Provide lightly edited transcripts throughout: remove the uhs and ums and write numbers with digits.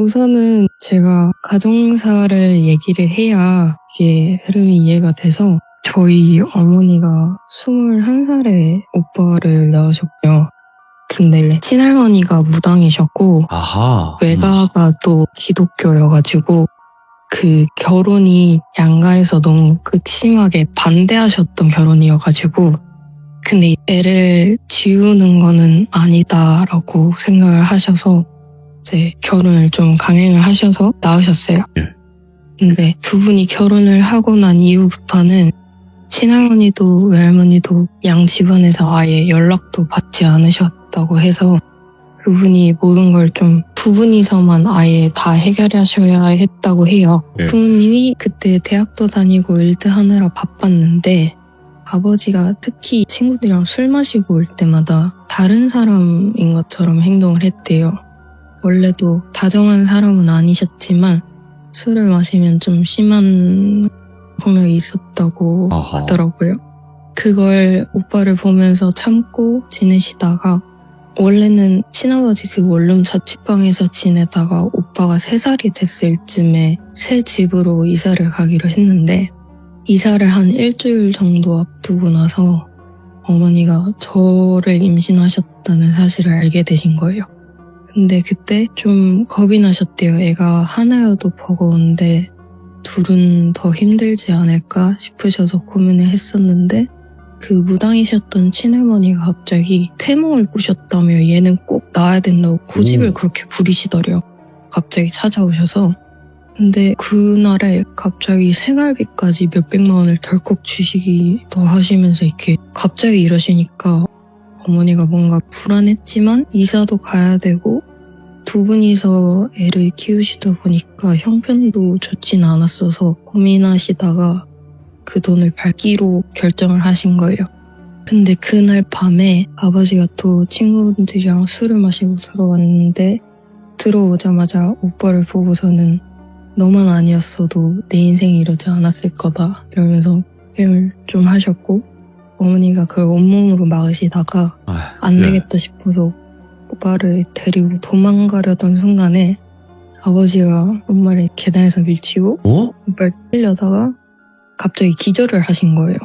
우선은 제가 가정사를 얘기를 해야 이게 흐름이 이해가 돼서 저희 어머니가 21살에 오빠를 낳으셨고요. 근데 친할머니가 무당이셨고 아하. 외가가 또 기독교여가지고 그 결혼이 양가에서 너무 극심하게 반대하셨던 결혼이어가지고 근데 애를 지우는 거는 아니다라고 생각을 하셔서 이제 결혼을 좀 강행을 하셔서 낳으셨어요. 예. 근데 두 분이 결혼을 하고 난 이후부터는 친할머니도 외할머니도 양 집안에서 아예 연락도 받지 않으셨다고 해서 두 분이 모든 걸 좀 두 분이서만 아예 다 해결하셔야 했다고 해요. 예. 부모님이 그때 대학도 다니고 일도 하느라 바빴는데 아버지가 특히 친구들이랑 술 마시고 올 때마다 다른 사람인 것처럼 행동을 했대요. 원래도 다정한 사람은 아니셨지만 술을 마시면 좀 심한 성향이 있었다고 아하. 하더라고요. 그걸 오빠를 보면서 참고 지내시다가 원래는 친아버지 그 원룸 자취방에서 지내다가 오빠가 3살이 됐을 쯤에 새 집으로 이사를 가기로 했는데 이사를 한 일주일 정도 앞두고 나서 어머니가 저를 임신하셨다는 사실을 알게 되신 거예요. 근데 그때 좀 겁이 나셨대요. 애가 하나여도 버거운데 둘은 더 힘들지 않을까 싶으셔서 고민을 했었는데 그 무당이셨던 친할머니가 갑자기 태몽을 꾸셨다며 얘는 꼭 낳아야 된다고 고집을 그렇게 부리시더래요. 갑자기 찾아오셔서. 근데 그날에 갑자기 생활비까지 몇백만 원을 덜컥 주시기도 하시면서 이렇게 갑자기 이러시니까 어머니가 뭔가 불안했지만 이사도 가야 되고 두 분이서 애를 키우시다 보니까 형편도 좋진 않았어서 고민하시다가 그 돈을 밝기로 결정을 하신 거예요. 근데 그날 밤에 아버지가 또 친구들이랑 술을 마시고 들어왔는데 들어오자마자 오빠를 보고서는 너만 아니었어도 내 인생이 이러지 않았을 거다 이러면서 표현을 좀 하셨고 어머니가 그걸 온몸으로 막으시다가 안 되겠다 싶어서 오빠를 데리고 도망가려던 순간에 아버지가 엄마를 계단에서 밀치고 오빠를 끌려다가 갑자기 기절을 하신 거예요.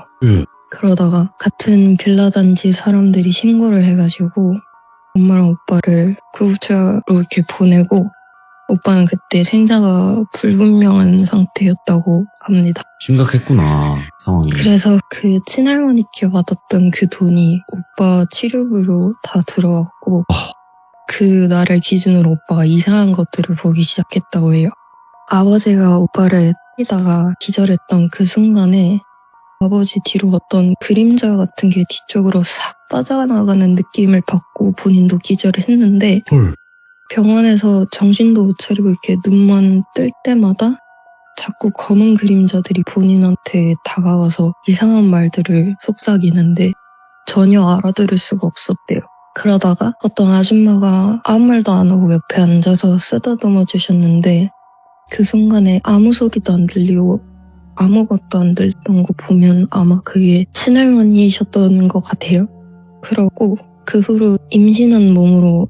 그러다가 같은 빌라단지 사람들이 신고를 해가지고 엄마랑 오빠를 구급차로 이렇게 보내고 오빠는 그때 생사가 불분명한 상태였다고 합니다. 심각했구나, 상황이. 그래서 그 친할머니께 받았던 그 돈이 오빠 치료비로 다 들어갔고 그 날을 기준으로 오빠가 이상한 것들을 보기 시작했다고 해요. 아버지가 오빠를 뛰다가 기절했던 그 순간에 아버지 뒤로 어떤 그림자 같은 게 뒤쪽으로 싹 빠져나가는 느낌을 받고 본인도 기절을 했는데 병원에서 정신도 못 차리고 이렇게 눈만 뜰 때마다 자꾸 검은 그림자들이 본인한테 다가와서 이상한 말들을 속삭이는데 전혀 알아들을 수가 없었대요. 그러다가 어떤 아줌마가 아무 말도 안 하고 옆에 앉아서 쓰다듬어 주셨는데 그 순간에 아무 소리도 안 들리고 아무것도 안 들렸던 거 보면 아마 그게 친할머니이셨던 것 같아요. 그러고 그 후로 임신한 몸으로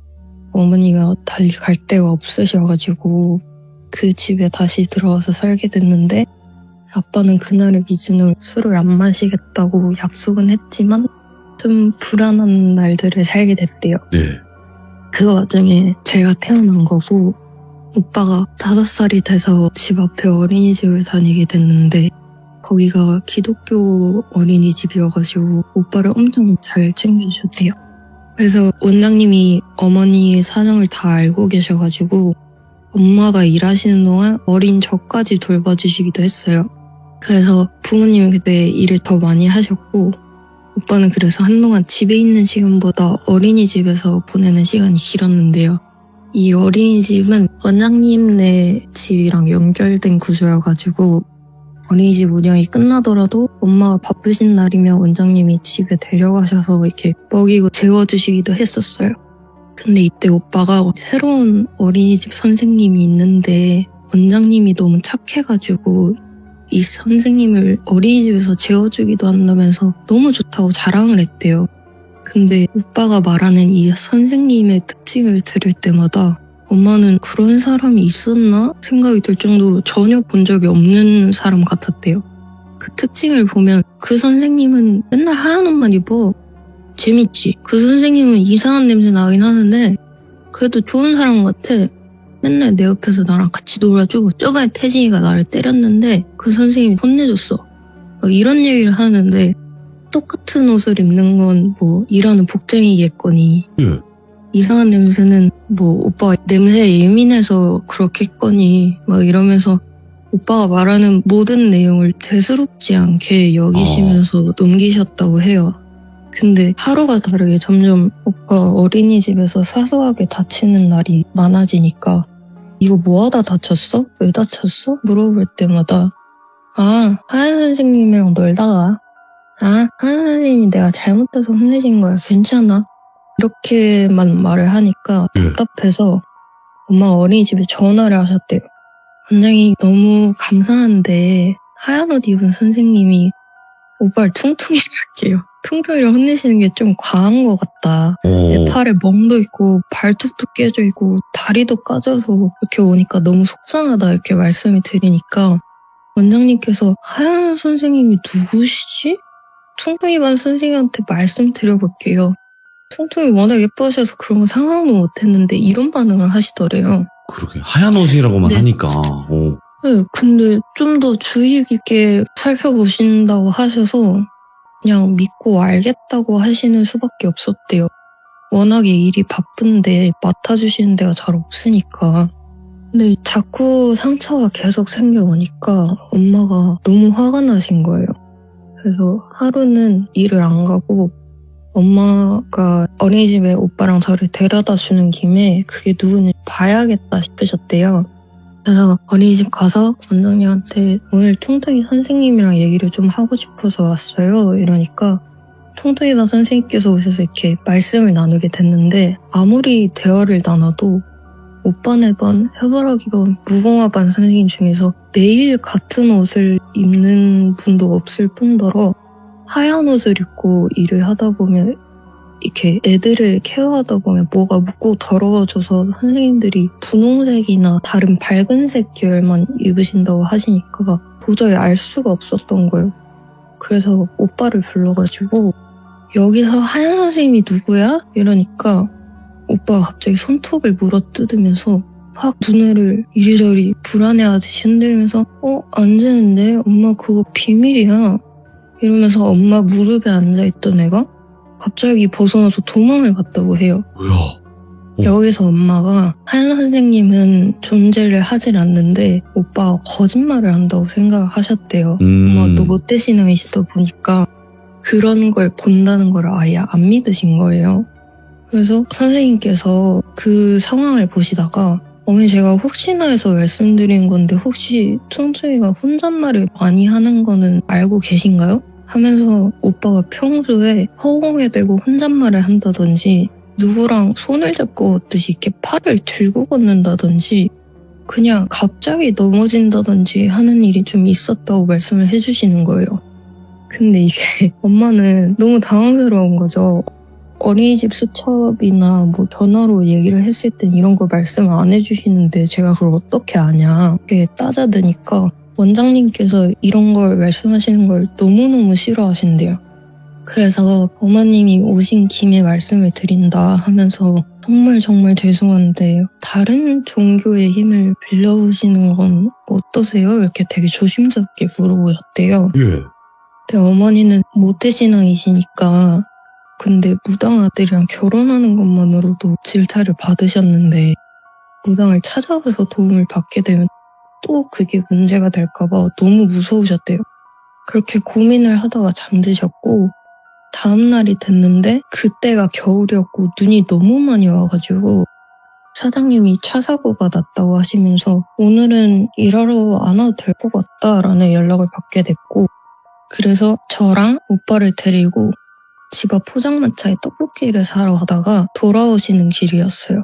어머니가 달리 갈 데가 없으셔가지고 그 집에 다시 들어와서 살게 됐는데 아빠는 그날을 기준으로 술을 안 마시겠다고 약속은 했지만 좀 불안한 날들을 살게 됐대요. 그 와중에 제가 태어난 거고 오빠가 5살이 돼서 집 앞에 어린이집을 다니게 됐는데 거기가 기독교 어린이집이어가지고 오빠를 엄청 잘 챙겨주셨대요. 그래서 원장님이 어머니의 사정을 다 알고 계셔가지고 엄마가 일하시는 동안 어린 저까지 돌봐주시기도 했어요. 그래서 부모님은 그때 일을 더 많이 하셨고 오빠는 그래서 한동안 집에 있는 시간보다 어린이집에서 보내는 시간이 길었는데요. 이 어린이집은 원장님네 집이랑 연결된 구조여가지고 어린이집 운영이 끝나더라도 엄마가 바쁘신 날이면 원장님이 집에 데려가셔서 이렇게 먹이고 재워주시기도 했었어요. 근데 이때 오빠가 새로운 어린이집 선생님이 있는데 원장님이 너무 착해가지고 이 선생님을 어린이집에서 재워주기도 한다면서 너무 좋다고 자랑을 했대요. 근데 오빠가 말하는 이 선생님의 특징을 들을 때마다 엄마는 그런 사람이 있었나 생각이 들 정도로 전혀 본 적이 없는 사람 같았대요. 그 특징을 보면 그 선생님은 맨날 하얀 옷만 입어. 재밌지? 그 선생님은 이상한 냄새 나긴 하는데 그래도 좋은 사람 같아. 맨날 내 옆에서 나랑 같이 놀아줘. 저번에 태진이가 나를 때렸는데 그 선생님이 혼내줬어. 이런 얘기를 하는데 똑같은 옷을 입는 건 뭐 일하는 복장이겠거니. 예. 이상한 냄새는 뭐 오빠가 냄새에 예민해서 그렇겠거니. 막 이러면서 오빠가 말하는 모든 내용을 대수롭지 않게 여기시면서 넘기셨다고 해요. 근데 하루가 다르게 점점 오빠 어린이집에서 사소하게 다치는 날이 많아지니까 이거 뭐하다 다쳤어? 왜 다쳤어? 물어볼 때마다 하얀 선생님이랑 놀다가 하얀 선생님이 내가 잘못해서 혼내신 거야. 괜찮아. 이렇게만 말을 하니까 답답해서 엄마가 어린이집에 전화를 하셨대요. 원장님 너무 감사한데 하얀 옷 입은 선생님이 오빠를 퉁퉁이를 할게요. 퉁퉁이를 혼내시는 게 좀 과한 것 같다. 내 팔에 멍도 있고 발톱도 깨져 있고 다리도 까져서 이렇게 오니까 너무 속상하다 이렇게 말씀을 드리니까 원장님께서 하얀 선생님이 누구시지? 퉁퉁이 반 선생님한테 말씀드려볼게요. 퉁퉁이 워낙 예뻐하셔서 그런 거 상상도 못했는데 이런 반응을 하시더래요. 그러게. 하얀 옷이라고만 네. 하니까. 네, 근데 좀 더 주의 깊게 살펴보신다고 하셔서 그냥 믿고 알겠다고 하시는 수밖에 없었대요. 워낙에 일이 바쁜데 맡아주시는 데가 잘 없으니까. 근데 자꾸 상처가 계속 생겨오니까 엄마가 너무 화가 나신 거예요. 그래서 하루는 일을 안 가고 엄마가 어린이집에 오빠랑 저를 데려다 주는 김에 그게 누군지 봐야겠다 싶으셨대요. 그래서 어린이집 가서 원장님한테 오늘 퉁퉁이 선생님이랑 얘기를 좀 하고 싶어서 왔어요. 이러니까 퉁퉁이반 선생님께서 오셔서 이렇게 말씀을 나누게 됐는데 아무리 대화를 나눠도 오빠네 반, 해바라기 반, 무궁화 반 선생님 중에서 매일 같은 옷을 입는 분도 없을 뿐더러 하얀 옷을 입고 일을 하다 보면 이렇게 애들을 케어하다 보면 뭐가 묻고 더러워져서 선생님들이 분홍색이나 다른 밝은 색 계열만 입으신다고 하시니까 도저히 알 수가 없었던 거예요. 그래서 오빠를 불러가지고 여기서 하얀 선생님이 누구야? 이러니까 오빠가 갑자기 손톱을 물어뜯으면서 막 눈을 이리저리 불안해하듯이 흔들면서 안 되는데 엄마 그거 비밀이야. 이러면서 엄마 무릎에 앉아있던 애가 갑자기 벗어나서 도망을 갔다고 해요. 뭐야? 여기서 엄마가 하얀 선생님은 존재를 하질 않는데 오빠가 거짓말을 한다고 생각을 하셨대요. 엄마가 또 모태신앙이시다 보니까 그런 걸 본다는 걸 아예 안 믿으신 거예요. 그래서 선생님께서 그 상황을 보시다가 어머니 제가 혹시나 해서 말씀드린 건데 혹시 퉁퉁이가 혼잣말을 많이 하는 거는 알고 계신가요? 하면서 오빠가 평소에 허공에 대고 혼잣말을 한다든지 누구랑 손을 잡고 걷듯이 이렇게 팔을 들고 걷는다든지 그냥 갑자기 넘어진다든지 하는 일이 좀 있었다고 말씀을 해주시는 거예요. 근데 이게 엄마는 너무 당황스러운 거죠. 어린이집 수첩이나 뭐 전화로 얘기를 했을 땐 이런 걸 말씀을 안 해주시는데 제가 그걸 어떻게 아냐 이렇게 따져드니까 원장님께서 이런 걸 말씀하시는 걸 너무너무 싫어하신대요. 그래서 어머님이 오신 김에 말씀을 드린다 하면서 정말 죄송한데 다른 종교의 힘을 빌려보시는 건 어떠세요? 이렇게 되게 조심스럽게 물어보셨대요. 예. 근데 어머니는 모태신앙이시니까 근데 무당 아들이랑 결혼하는 것만으로도 질타를 받으셨는데 무당을 찾아가서 도움을 받게 되면 또 그게 문제가 될까봐 너무 무서우셨대요. 그렇게 고민을 하다가 잠드셨고 다음날이 됐는데 그때가 겨울이었고 눈이 너무 많이 와가지고 사장님이 차 사고가 났다고 하시면서 오늘은 일하러 안 와도 될 것 같다라는 연락을 받게 됐고 그래서 저랑 오빠를 데리고 집 앞 포장마차에 떡볶이를 사러 가다가 돌아오시는 길이었어요.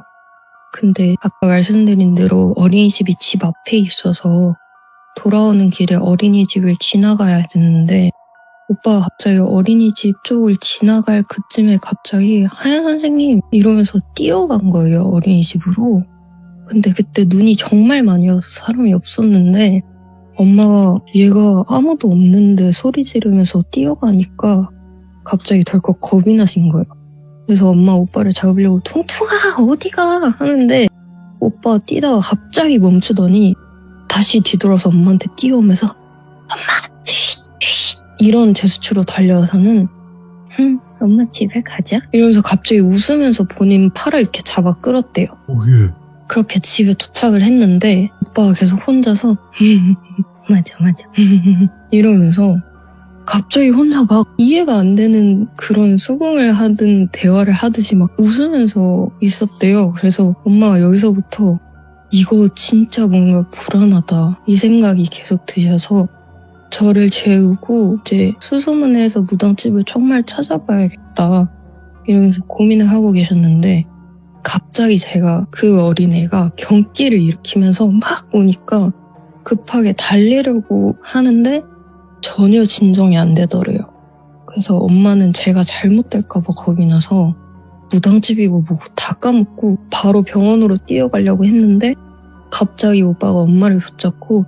근데 아까 말씀드린 대로 어린이집이 집 앞에 있어서 돌아오는 길에 어린이집을 지나가야 되는데 오빠가 갑자기 어린이집 쪽을 지나갈 그쯤에 갑자기 하얀 선생님 이러면서 뛰어간 거예요. 어린이집으로. 근데 그때 눈이 정말 많이 와서 사람이 없었는데 엄마가 얘가 아무도 없는데 소리 지르면서 뛰어가니까 갑자기 덜컥 겁이 나신 거예요. 그래서 엄마 오빠를 잡으려고 퉁퉁아 어디가 하는데 오빠가 뛰다가 갑자기 멈추더니 다시 뒤돌아서 엄마한테 뛰어오면서 엄마 쉿, 쉿 이런 제스처로 달려와서는 엄마 집에 가자 이러면서 갑자기 웃으면서 본인 팔을 이렇게 잡아 끌었대요. 예. 그렇게 집에 도착을 했는데 오빠가 계속 혼자서 맞아 이러면서 갑자기 혼자 막 이해가 안 되는 그런 수긍을 하든 대화를 하듯이 막 웃으면서 있었대요. 그래서 엄마가 여기서부터 이거 진짜 뭔가 불안하다 이 생각이 계속 드셔서 저를 재우고 이제 수소문해서 무당집을 정말 찾아봐야겠다 이러면서 고민을 하고 계셨는데 갑자기 제가 그 어린애가 경기를 일으키면서 막 오니까 급하게 달리려고 하는데 전혀 진정이 안 되더래요. 그래서 엄마는 제가 잘못될까봐 겁이 나서 무당집이고 뭐고 다 까먹고 바로 병원으로 뛰어가려고 했는데 갑자기 오빠가 엄마를 붙잡고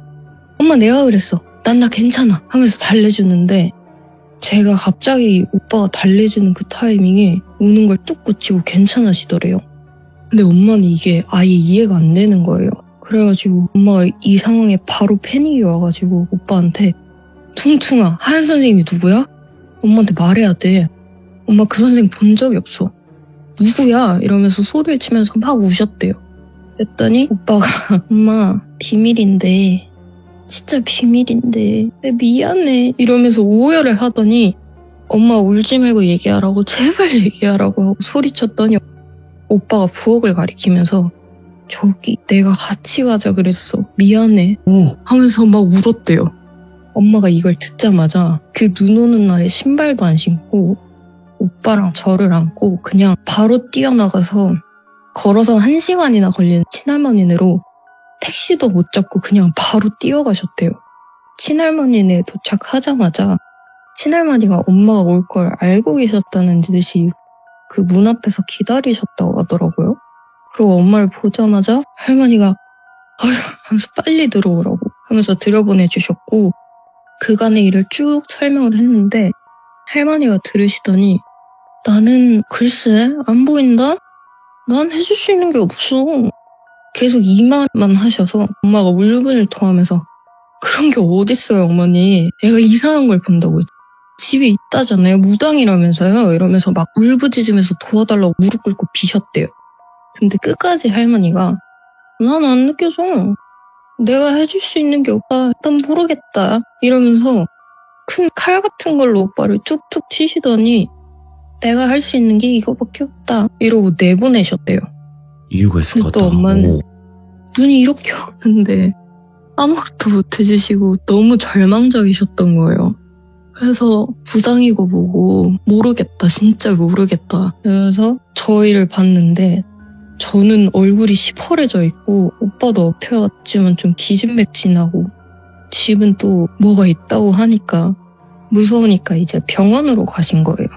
엄마 내가 그랬어. 난 나 괜찮아 하면서 달래주는데 제가 갑자기 오빠가 달래주는 그 타이밍에 우는 걸 뚝 그치고 괜찮아지더래요. 근데 엄마는 이게 아예 이해가 안 되는 거예요. 그래가지고 엄마가 이 상황에 바로 패닉이 와가지고 오빠한테 퉁퉁아 하얀 선생님이 누구야? 엄마한테 말해야 돼. 엄마 그 선생님 본 적이 없어. 누구야? 이러면서 소리를 치면서 막 우셨대요. 그랬더니 오빠가 엄마 비밀인데 진짜 비밀인데 미안해 이러면서 오열을 하더니 엄마 울지 말고 얘기하라고 제발 얘기하라고 하고 소리쳤더니 오빠가 부엌을 가리키면서 저기 내가 같이 가자 그랬어 미안해 하면서 막 울었대요. 엄마가 이걸 듣자마자 그 눈 오는 날에 신발도 안 신고 오빠랑 저를 안고 그냥 바로 뛰어나가서 걸어서 1시간이나 걸리는 친할머니네로 택시도 못 잡고 그냥 바로 뛰어가셨대요. 친할머니네 도착하자마자 친할머니가 엄마가 올 걸 알고 계셨다는 듯이 그 문 앞에서 기다리셨다고 하더라고요. 그리고 엄마를 보자마자 할머니가 아휴 하면서 빨리 들어오라고 하면서 들여보내주셨고 그간의 일을 쭉 설명을 했는데 할머니가 들으시더니 나는 글쎄 안 보인다? 난 해줄 수 있는 게 없어. 계속 이 말만 하셔서 엄마가 울분을 토하면서 그런 게 어딨어요 어머니. 애가 이상한 걸 본다고. 집에 있다잖아요. 무당이라면서요. 이러면서 막 울부짖으면서 도와달라고 무릎 꿇고 비셨대요. 근데 끝까지 할머니가 난 안 느껴져. 내가 해줄 수 있는 게 없다. 난 모르겠다. 이러면서 큰 칼 같은 걸로 오빠를 툭툭 치시더니 내가 할 수 있는 게 이거밖에 없다. 이러고 내보내셨대요. 이유가 있을 것 또 같다. 엄마는 눈이 이렇게 오는데 아무것도 못 해주시고 너무 절망적이셨던 거예요. 그래서 부당이고 뭐고 모르겠다 진짜 모르겠다 이러면서 저희를 봤는데 저는 얼굴이 시퍼레져 있고 오빠도 엎혀왔지만 좀 기진맥진하고 집은 또 뭐가 있다고 하니까 무서우니까 이제 병원으로 가신 거예요.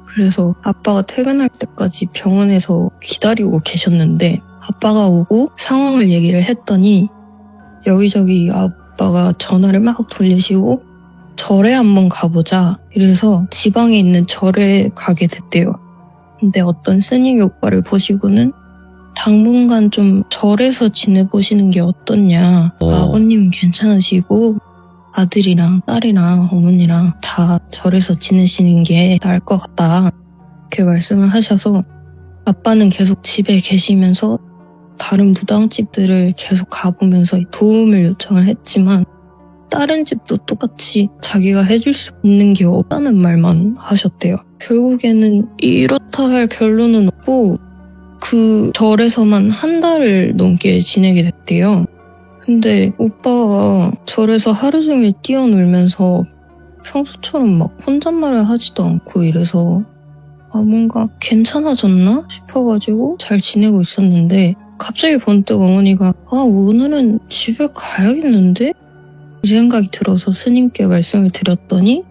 그래서 아빠가 퇴근할 때까지 병원에서 기다리고 계셨는데 아빠가 오고 상황을 얘기를 했더니 여기저기 아빠가 전화를 막 돌리시고 절에 한번 가보자 이래서 지방에 있는 절에 가게 됐대요. 근데 어떤 스님이 오빠를 보시고는 당분간 좀 절에서 지내보시는 게 어떻냐. 아버님은 괜찮으시고 아들이랑 딸이랑 어머니랑 다 절에서 지내시는 게 나을 것 같다. 이렇게 말씀을 하셔서 아빠는 계속 집에 계시면서 다른 무당집들을 계속 가보면서 도움을 요청을 했지만 다른 집도 똑같이 자기가 해줄 수 있는 게 없다는 말만 하셨대요. 결국에는 이렇다 할 결론은 없고 그 절에서만 한 달을 넘게 지내게 됐대요. 근데 오빠가 절에서 하루 종일 뛰어놀면서 평소처럼 막 혼잣말을 하지도 않고 이래서 뭔가 괜찮아졌나 싶어가지고 잘 지내고 있었는데 갑자기 번뜩 어머니가 오늘은 집에 가야겠는데? 이 생각이 들어서 스님께 말씀을 드렸더니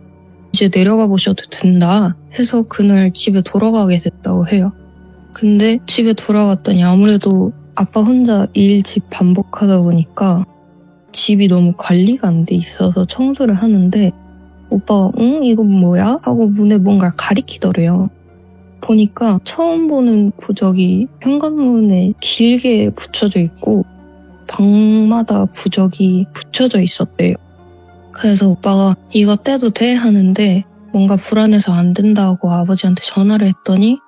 이제 내려가 보셔도 된다 해서 그날 집에 돌아가게 됐다고 해요. 근데 집에 돌아갔더니 아무래도 아빠 혼자 일 집 반복하다 보니까 집이 너무 관리가 안 돼 있어서 청소를 하는데 오빠가 응? 이건 뭐야? 하고 문에 뭔가를 가리키더래요. 보니까 처음 보는 부적이 현관문에 길게 붙여져 있고 방마다 부적이 붙여져 있었대요. 그래서 오빠가 이거 떼도 돼? 하는데 뭔가 불안해서 안 된다고 아버지한테 전화를 했더니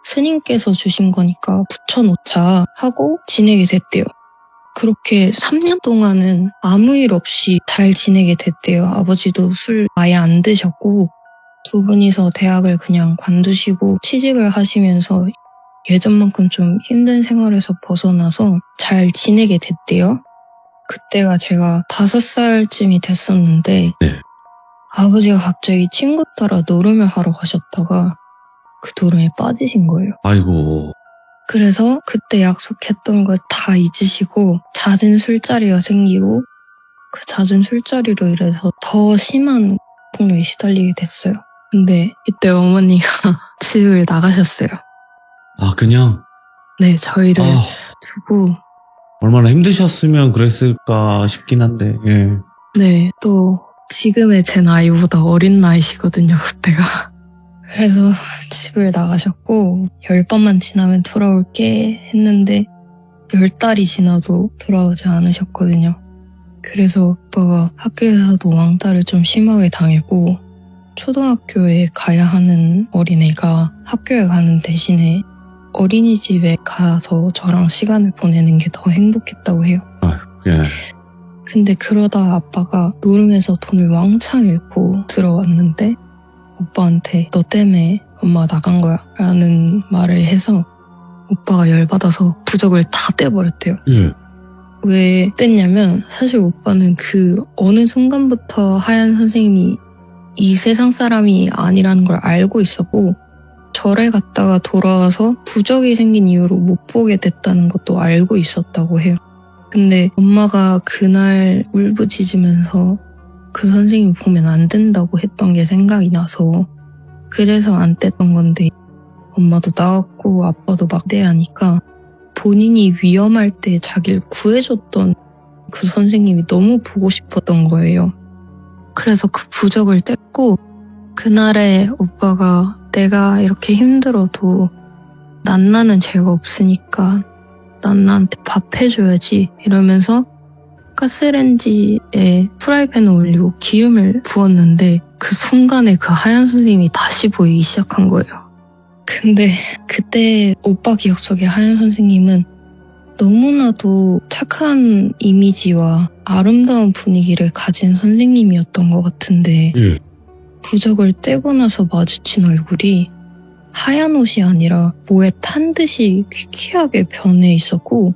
스님께서 주신 거니까 붙여놓자 하고 지내게 됐대요. 그렇게 3년 동안은 아무 일 없이 잘 지내게 됐대요. 아버지도 술 아예 안 드셨고 두 분이서 대학을 그냥 관두시고 취직을 하시면서 예전만큼 좀 힘든 생활에서 벗어나서 잘 지내게 됐대요. 그때가 제가 5살쯤이 됐었는데 네. 아버지가 갑자기 친구 따라 노름을 하러 가셨다가 그 노름에 빠지신 거예요. 아이고. 그래서 그때 약속했던 걸 다 잊으시고 잦은 술자리가 생기고 그 잦은 술자리로 인해서 더 심한 폭력에 시달리게 됐어요. 근데 이때 어머니가 집을 나가셨어요. 아, 그냥? 네, 저희를 두고. 얼마나 힘드셨으면 그랬을까 싶긴 한데, 예. 네, 또 지금의 제 나이보다 어린 나이시거든요, 그때가. 그래서 집을 나가셨고 10번만 지나면 돌아올게 했는데 10달이 지나도 돌아오지 않으셨거든요. 그래서 오빠가 학교에서도 왕따를 좀 심하게 당했고 초등학교에 가야 하는 어린애가 학교에 가는 대신에 어린이집에 가서 저랑 시간을 보내는 게 더 행복했다고 해요. 예. 근데 그러다 아빠가 노름에서 돈을 왕창 잃고 들어왔는데 오빠한테 너 때문에 엄마가 나간 거야 라는 말을 해서 오빠가 열받아서 부적을 다 떼버렸대요. 예. 왜 뗐냐면 사실 오빠는 그 어느 순간부터 하얀 선생님이 이 세상 사람이 아니라는 걸 알고 있었고 절에 갔다가 돌아와서 부적이 생긴 이유로 못 보게 됐다는 것도 알고 있었다고 해요. 근데 엄마가 그날 울부짖으면서 그 선생님 보면 안 된다고 했던 게 생각이 나서 그래서 안 뗐던 건데 엄마도 나왔고 아빠도 막대하니까 본인이 위험할 때 자기를 구해줬던 그 선생님이 너무 보고 싶었던 거예요. 그래서 그 부적을 뗐고 그날에 오빠가 내가 이렇게 힘들어도 난나는 죄가 없으니까 난나한테 밥 해줘야지 이러면서 가스레인지에 프라이팬을 올리고 기름을 부었는데 그 순간에 그 하얀 선생님이 다시 보이기 시작한 거예요. 근데 그때 오빠 기억 속의 하얀 선생님은 너무나도 착한 이미지와 아름다운 분위기를 가진 선생님이었던 것 같은데 예. 부적을 떼고 나서 마주친 얼굴이 하얀 옷이 아니라 뭐에 탄 듯이 퀴퀴하게 변해 있었고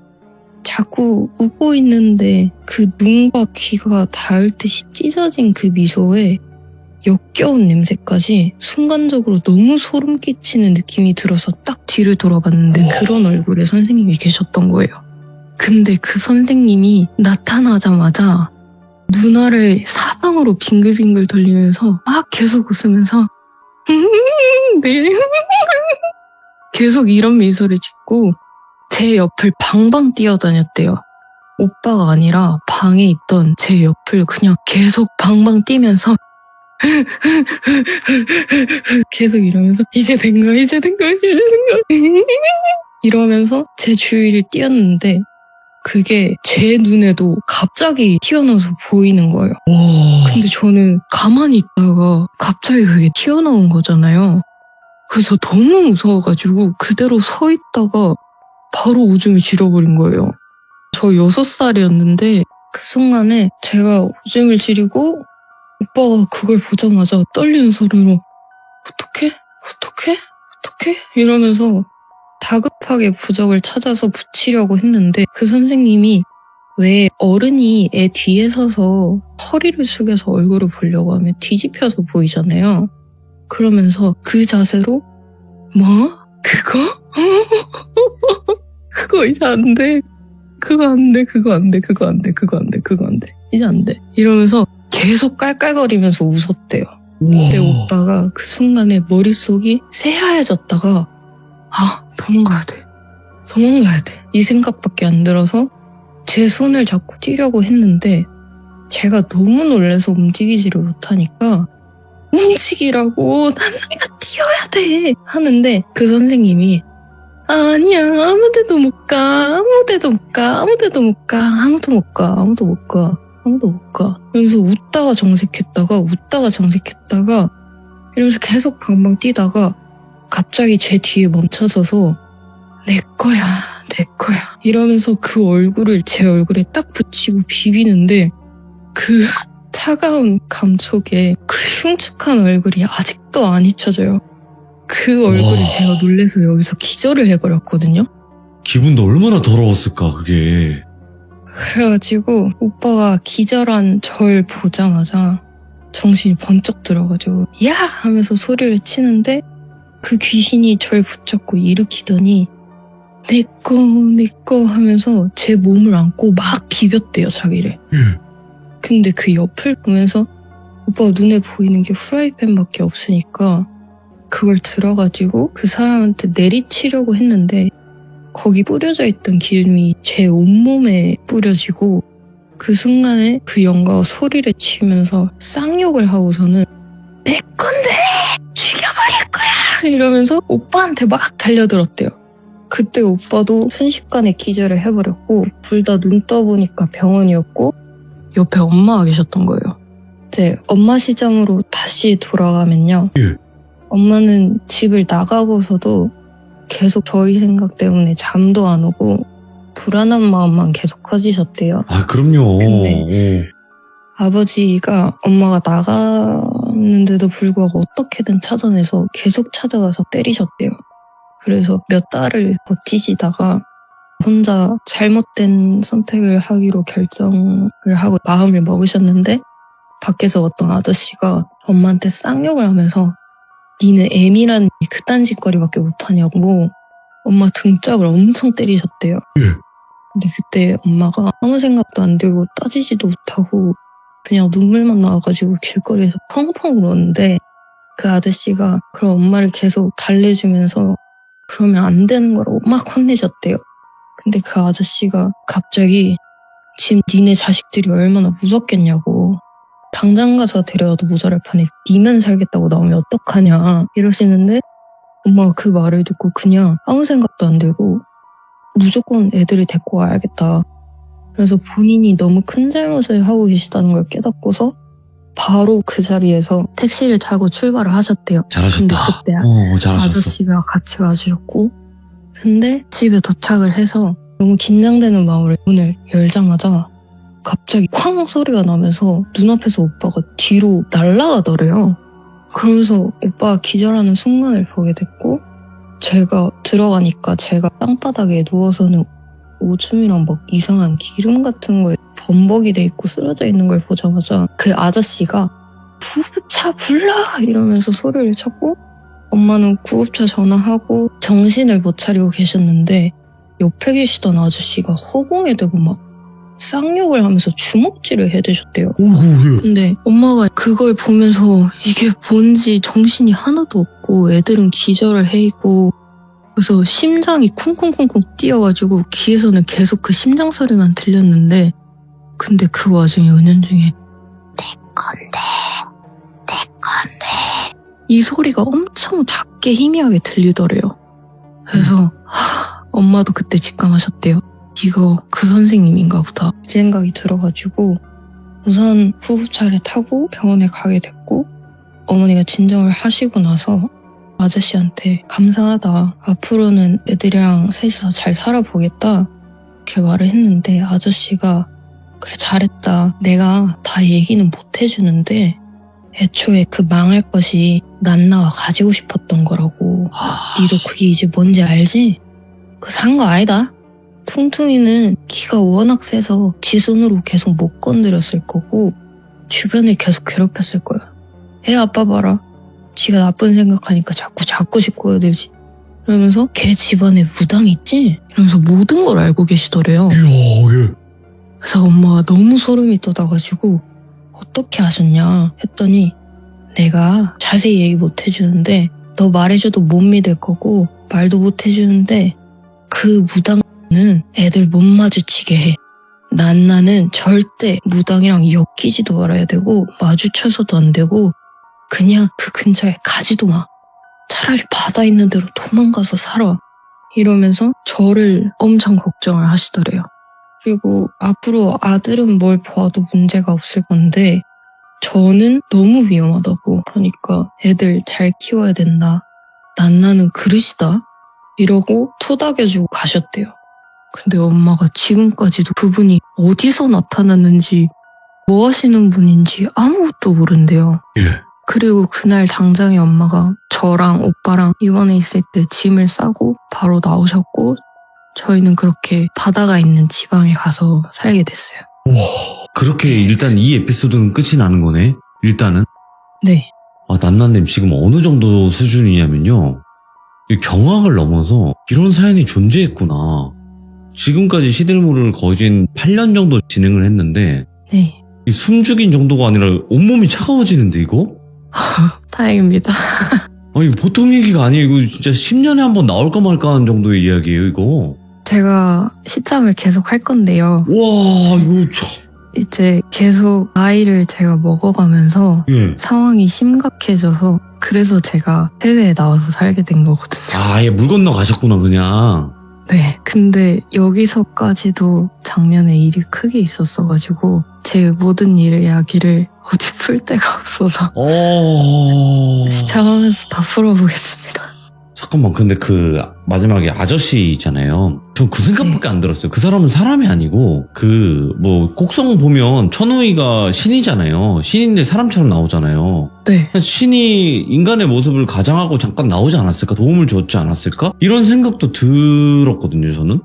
자꾸 웃고 있는데 그 눈과 귀가 닿을 듯이 찢어진 그 미소에 역겨운 냄새까지 순간적으로 너무 소름 끼치는 느낌이 들어서 딱 뒤를 돌아봤는데 그런 얼굴의 선생님이 계셨던 거예요. 근데 그 선생님이 나타나자마자 눈알을 사방으로 빙글빙글 돌리면서 막 계속 웃으면서 네 계속 이런 미소를 짓고 제 옆을 방방 뛰어다녔대요. 오빠가 아니라 방에 있던 제 옆을 그냥 계속 방방 뛰면서 계속 이러면서 이제 된 거야 이제 된 거야 이제 된 거야 이러면서 제 주위를 뛰었는데 그게 제 눈에도 갑자기 튀어나와서 보이는 거예요. 근데 저는 가만히 있다가 갑자기 그게 튀어나온 거잖아요. 그래서 너무 무서워가지고 그대로 서 있다가 바로 오줌을 지려버린 거예요. 저 6살이었는데 그 순간에 제가 오줌을 지리고 오빠가 그걸 보자마자 떨리는 소리로 어떡해 이러면서 다급하게 부적을 찾아서 붙이려고 했는데 그 선생님이 왜 어른이 애 뒤에 서서 허리를 숙여서 얼굴을 보려고 하면 뒤집혀서 보이잖아요. 그러면서 그 자세로 뭐? 그거? 그거 이제 안 돼. 그거 안 돼. 이제 안 돼. 이러면서 계속 깔깔거리면서 웃었대요. 근데 오빠가 그 순간에 머릿속이 새하얘졌다가 도망가야 돼. 도망가야 돼. 이 생각밖에 안 들어서 제 손을 잡고 뛰려고 했는데 제가 너무 놀라서 움직이지를 못하니까 움직이라고 난 내가 뛰어야 돼 하는데 그 선생님이 아니야 아무데도 못 가 아무데도 못 가 아무데도 못 가 아무도 못 가 아무도 못 가 아무도 못 가 이러면서 웃다가 정색했다가 이러면서 계속 방방 뛰다가 갑자기 제 뒤에 멈춰서서 내 거야 이러면서 그 얼굴을 제 얼굴에 딱 붙이고 비비는데 그 차가운 감촉에 그 흉측한 얼굴이 아직도 안 잊혀져요. 그 얼굴에 제가 놀래서 여기서 기절을 해버렸거든요. 기분도 얼마나 더러웠을까 그게. 그래가지고 오빠가 기절한 절 보자마자 정신이 번쩍 들어가지고 야! 하면서 소리를 치는데 그 귀신이 절 붙잡고 일으키더니 내 거 하면서 제 몸을 안고 막 비볐대요 자기를. 근데 그 옆을 보면서 오빠가 눈에 보이는 게 후라이팬밖에 없으니까 그걸 들어가지고 그 사람한테 내리치려고 했는데 거기 뿌려져 있던 기름이 제 온몸에 뿌려지고 그 순간에 그 영가가 소리를 치면서 쌍욕을 하고서는 내 건데 죽여버릴 거야 이러면서 오빠한테 막 달려들었대요. 그때 오빠도 순식간에 기절을 해버렸고 둘 다 눈 떠보니까 병원이었고 옆에 엄마가 계셨던 거예요. 이제 엄마 시점으로 다시 돌아가면요. 예. 엄마는 집을 나가고서도 계속 저희 생각 때문에 잠도 안 오고 불안한 마음만 계속 커지셨대요. 아 그럼요. 근데 아버지가 엄마가 나갔는데도 불구하고 어떻게든 찾아내서 계속 찾아가서 때리셨대요. 그래서 몇 달을 버티시다가 혼자 잘못된 선택을 하기로 결정을 하고 마음을 먹으셨는데 밖에서 어떤 아저씨가 엄마한테 쌍욕을 하면서 니는 애미란 그딴 짓거리밖에 못하냐고 엄마 등짝을 엄청 때리셨대요. 예. 근데 그때 엄마가 아무 생각도 안 들고 따지지도 못하고 그냥 눈물만 나와가지고 길거리에서 펑펑 울었는데 그 아저씨가 그럼 엄마를 계속 달래주면서 그러면 안 되는 거라고 막 혼내셨대요. 근데 그 아저씨가 갑자기 지금 니네 자식들이 얼마나 무섭겠냐고 당장 가서 데려와도 모자랄 판에 니만 살겠다고 나오면 어떡하냐 이러시는데 엄마가 그 말을 듣고 그냥 아무 생각도 안 들고 무조건 애들을 데리고 와야겠다. 그래서 본인이 너무 큰 잘못을 하고 계시다는 걸 깨닫고서 바로 그 자리에서 택시를 타고 출발을 하셨대요. 잘하셨다. 근데 그때 잘하셨어. 아저씨가 같이 와주셨고 근데 집에 도착을 해서 너무 긴장되는 마음으로 문을 열자마자 갑자기 쾅 소리가 나면서 눈앞에서 오빠가 뒤로 날아가더래요. 그러면서 오빠가 기절하는 순간을 보게 됐고 제가 들어가니까 제가 땅바닥에 누워서는 오줌이랑 막 이상한 기름 같은 거에 범벅이 돼 있고 쓰러져 있는 걸 보자마자 그 아저씨가 구급차 불러! 이러면서 소리를 쳤고 엄마는 구급차 전화하고 정신을 못 차리고 계셨는데 옆에 계시던 아저씨가 허공에 대고 막 쌍욕을 하면서 주먹질을 해대셨대요. 근데 엄마가 그걸 보면서 이게 뭔지 정신이 하나도 없고 애들은 기절을 해 있고 그래서 심장이 쿵쿵쿵쿵 뛰어가지고 귀에서는 계속 그 심장 소리만 들렸는데 근데 그 와중에 은연중에 내 건데 이 소리가 엄청 작게 희미하게 들리더래요. 그래서 엄마도 그때 직감하셨대요. 이거 그 선생님인가 보다 이 생각이 들어가지고 우선 구급차를 타고 병원에 가게 됐고 어머니가 진정을 하시고 나서 아저씨한테 감사하다. 앞으로는 애들이랑 셋이서 잘 살아보겠다. 이렇게 말을 했는데 아저씨가 그래 잘했다. 내가 다 얘기는 못 해주는데 애초에 그 망할 것이 난나가 가지고 싶었던 거라고. 니도 그게 이제 뭔지 알지? 그거 산 거 아니다. 퉁퉁이는 기가 워낙 세서 지 손으로 계속 못 건드렸을 거고 주변을 계속 괴롭혔을 거야. 애 아빠 봐라. 지가 나쁜 생각하니까 자꾸 짓고여들지. 그러면서 걔 집안에 무당 있지? 이러면서 모든 걸 알고 계시더래요. 이야, 예. 그래서 엄마가 너무 소름이 돋아가지고 어떻게 하셨냐 했더니 내가 자세히 얘기 못 해주는데 너 말해줘도 못 믿을 거고 말도 못 해주는데 그 그 무당은 애들 못 마주치게 해. 난나는 절대 무당이랑 엮이지도 말아야 되고 마주쳐서도 안 되고 그냥 그 근처에 가지도 마. 차라리 바다 있는 데로 도망가서 살아. 이러면서 저를 엄청 걱정을 하시더래요. 그리고 앞으로 아들은 뭘 봐도 문제가 없을 건데 저는 너무 위험하다고. 그러니까 애들 잘 키워야 된다. 난나는 그릇이다. 이러고 토닥여주고 가셨대요. 근데 엄마가 지금까지도 그분이 어디서 나타났는지 뭐 하시는 분인지 아무것도 모른대요. 예. 그리고 그날 당장에 엄마가 저랑 오빠랑 입원해 있을 때 짐을 싸고 바로 나오셨고 저희는 그렇게 바다가 있는 지방에 가서 살게 됐어요. 와, 그렇게 일단 이 에피소드는 끝이 나는 거네. 일단은. 네. 아, 난나님 지금 어느 정도 수준이냐면요. 이 경악을 넘어서 이런 사연이 존재했구나. 지금까지 시들물을 거진 8년 정도 진행을 했는데 네. 이 숨죽인 정도가 아니라 온몸이 차가워지는데 이거? 다행입니다. 아니 보통 얘기가 아니에요. 이거 진짜 10년에 한 번 나올까 말까 하는 정도의 이야기예요 이거. 제가 시참을 계속 할 건데요. 와 이거 참. 이제 계속 아이를 제가 먹어가면서 예. 상황이 심각해져서 그래서 제가 해외에 나와서 살게 된 거거든요. 아, 아예 물 건너 가셨구나 그냥. 네. 근데 여기서까지도 작년에 일이 크게 있었어가지고 제 모든 일 이야기를 어디 풀 데가 없어서 시참하면서 다 풀어보겠습니다. 잠깐만 근데 그 마지막에 아저씨 있잖아요. 전 그 생각밖에 안 들었어요. 그 사람은 사람이 아니고 그 뭐 곡성 보면 천우희가 신이잖아요. 신인데 사람처럼 나오잖아요. 네. 신이 인간의 모습을 가장하고 잠깐 나오지 않았을까? 도움을 줬지 않았을까? 이런 생각도 들었거든요 저는.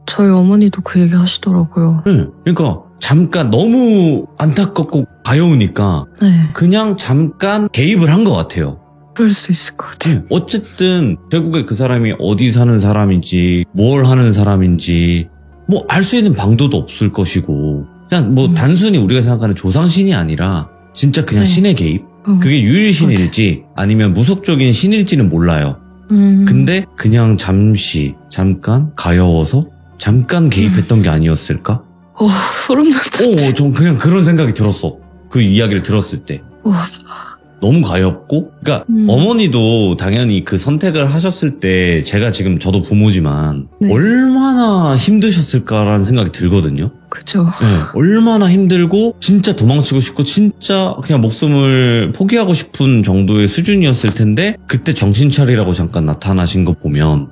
저희 어머니도 그 얘기 하시더라고요. 네. 그러니까 잠깐 너무 안타깝고 가여우니까 네. 그냥 잠깐 개입을 한 것 같아요. 그럴 수 있을 것 같아요. 어쨌든 결국에 그 사람이 어디 사는 사람인지 뭘 하는 사람인지 뭐 알 수 있는 방도도 없을 것이고 그냥 뭐 단순히 우리가 생각하는 조상신이 아니라 진짜 그냥 네. 신의 개입? 그게 유일신일지 아니면 무속적인 신일지는 몰라요. 근데 그냥 잠깐 가여워서 잠깐 개입했던 게 아니었을까? 소름 돋았어요. 전 그냥 그런 생각이 들었어. 그 이야기를 들었을 때. 너무 가엽고, 그러니까 어머니도 당연히 그 선택을 하셨을 때 제가 지금 저도 부모지만 네. 얼마나 힘드셨을까라는 생각이 들거든요. 그죠. 네, 얼마나 힘들고 진짜 도망치고 싶고 진짜 그냥 목숨을 포기하고 싶은 정도의 수준이었을 텐데 그때 정신 차리라고 잠깐 나타나신 거 보면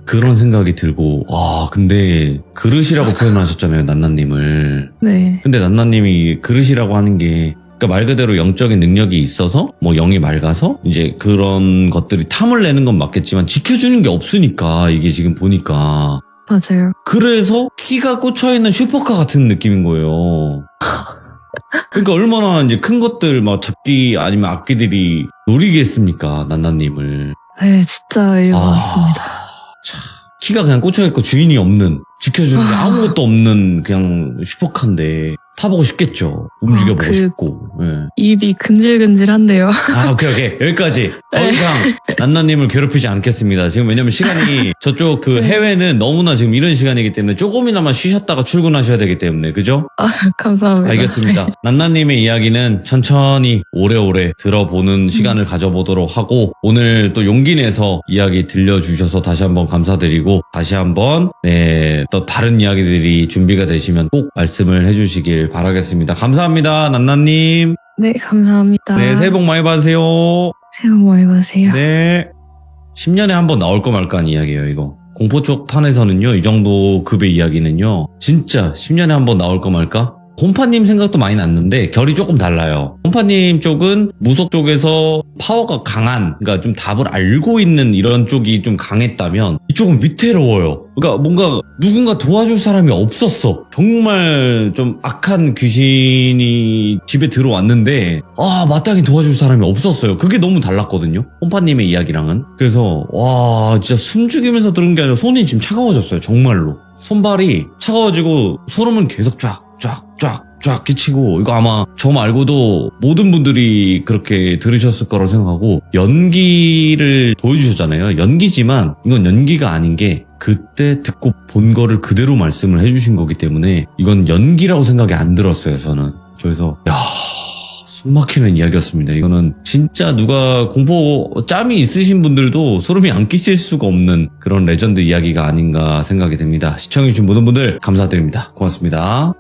그런 생각이 들고 근데 그릇이라고 표현하셨잖아요 난나님을. 네. 근데 난나님이 그릇이라고 하는 게 그러니까 말 그대로 영적인 능력이 있어서 뭐 영이 맑아서 이제 그런 것들이 탐을 내는 건 맞겠지만 지켜주는 게 없으니까 이게 지금 보니까 맞아요. 그래서 키가 꽂혀있는 슈퍼카 같은 느낌인 거예요. 그러니까 얼마나 이제 큰 것들 막 잡기 아니면 악기들이 노리겠습니까 난나님을. 네, 진짜 일 같습니다. 참, 키가 그냥 꽂혀있고 주인이 없는 지켜주는 게 아무것도 없는 그냥 슈퍼카인데 타보고 싶겠죠. 움직여보고 싶고. 네. 입이 근질근질한데요. 오케이. 여기까지. 더 네. 이상 난나님을 괴롭히지 않겠습니다. 지금 왜냐면 시간이 저쪽 그 해외는 너무나 지금 이런 시간이기 때문에 조금이나마 쉬셨다가 출근하셔야 되기 때문에. 그죠? 감사합니다. 알겠습니다. 난나님의 이야기는 천천히 오래오래 들어보는 시간을 가져보도록 하고 오늘 또 용기 내서 이야기 들려주셔서 다시 한번 감사드리고 다시 한번 또 다른 이야기들이 준비가 되시면 꼭 말씀을 해주시길 바라겠습니다. 감사합니다. 난나님. 네, 감사합니다. 네, 새해 복 많이 받으세요. 새해 복 많이 받으세요. 네. 10년에 한 번 나올까 말까 하는 이야기예요, 이거. 공포 쪽 판에서는요, 이 정도 급의 이야기는요, 진짜 10년에 한 번 나올까 말까? 홈파님 생각도 많이 났는데 결이 조금 달라요. 홈파님 쪽은 무속 쪽에서 파워가 강한, 그러니까 좀 답을 알고 있는 이런 쪽이 좀 강했다면 이쪽은 위태로워요. 그러니까 뭔가 누군가 도와줄 사람이 없었어. 정말 좀 악한 귀신이 집에 들어왔는데 마땅히 도와줄 사람이 없었어요. 그게 너무 달랐거든요. 홈파님의 이야기랑은. 그래서 진짜 숨죽이면서 들은 게 아니라 손이 지금 차가워졌어요. 정말로. 손발이 차가워지고 소름은 계속 쫙 쫙 끼치고, 이거 아마 저 말고도 모든 분들이 그렇게 들으셨을 거라고 생각하고, 연기를 보여주셨잖아요. 연기지만 이건 연기가 아닌 게 그때 듣고 본 거를 그대로 말씀을 해주신 거기 때문에 이건 연기라고 생각이 안 들었어요, 저는. 그래서 숨막히는 이야기였습니다. 이거는 진짜 누가 공포 짬이 있으신 분들도 소름이 안 끼칠 수가 없는 그런 레전드 이야기가 아닌가 생각이 됩니다. 시청해주신 모든 분들 감사드립니다. 고맙습니다.